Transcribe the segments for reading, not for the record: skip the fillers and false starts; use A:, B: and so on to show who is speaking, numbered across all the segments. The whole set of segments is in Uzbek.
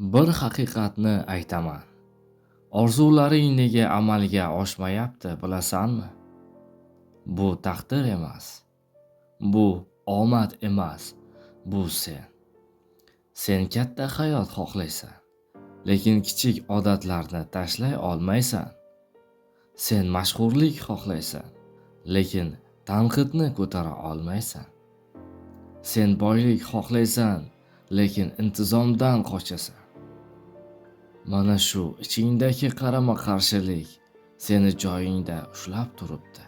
A: Bir haqiqatni aytaman. Orzularing nega amalga oshmayapti bilasanmi? Bu taqdir emas. Bu omad emas. Bu sen. Sen katta hayot xohlaysan, lekin kichik odatlarni tashlay olmaysan. Sen mashhurlik xohlaysan, lekin tanqidni ko'tara olmaysan. Sen boylik xohlaysan, lekin intizomdan qochasan. Mana shu ichingdagi qarama-qarshilik seni joyingda ushlab turibdi.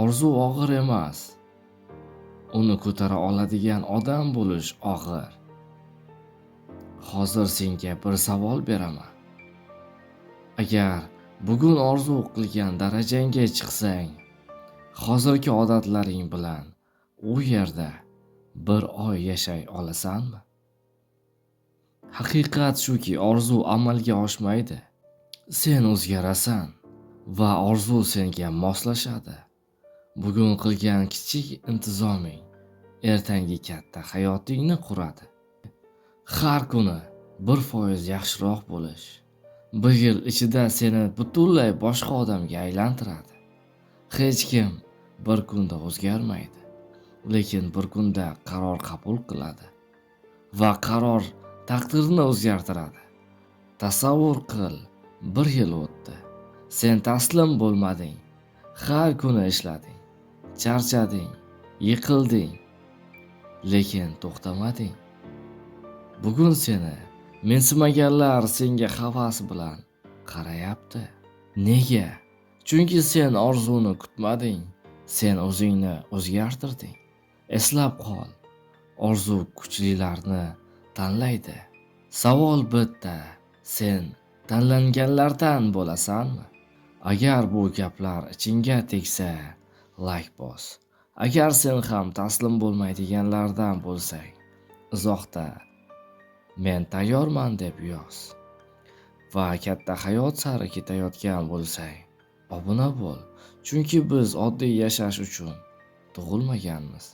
A: Orzu og'ir emas. Uni ko'tara oladigan odam bo'lish og'ir. Hozir senga bir savol beraman. Agar bugun orzu qilgan darajangga chiqsang, hozirgi odatlaring bilan u yerda bir oy yashay olasanmi? Haqiqat shuki, orzu amalga oshmaydi. Sen o'zgarasan va orzu senga moslashadi. Bugun qilgan kichik intizoming ertangi katta hayotingni quradi. Har kuni 1% yaxshiroq bo'lish bir yil ichida seni butunlay boshqa odamga aylantiradi. Hech kim bir kunda o'zgarmaydi, lekin bir kunda qaror qabul qiladi va qaror taqdirni o'zgartiradi. Tasavvur qil, 1 yil o'tdi. Sen taslim bo'lmading. Har kuni ishlading, charchading, yiqilding, lekin to'xtamading. Bugun seni mensimaganlar senga havas bilan qarayapti. Nega? Chunki sen orzuni kutmading. Sen o'zingni o'zgartirding. Eslab qol. Orzu kuchlilarni tanlaydi. Savol bitta. Sen tanlanganlardan bo'lasanmi? Agar bu gaplar ichingga tegsa, like bos. Agar sen ham taslim bo'lmaydiganlardan bo'lsang, izohda men tayyorman deb yoz. Va katta hayot sari ketayotgan bo'lsang, obuna bo'l. Chunki biz oddiy yashash uchun tug'ilmaganmiz.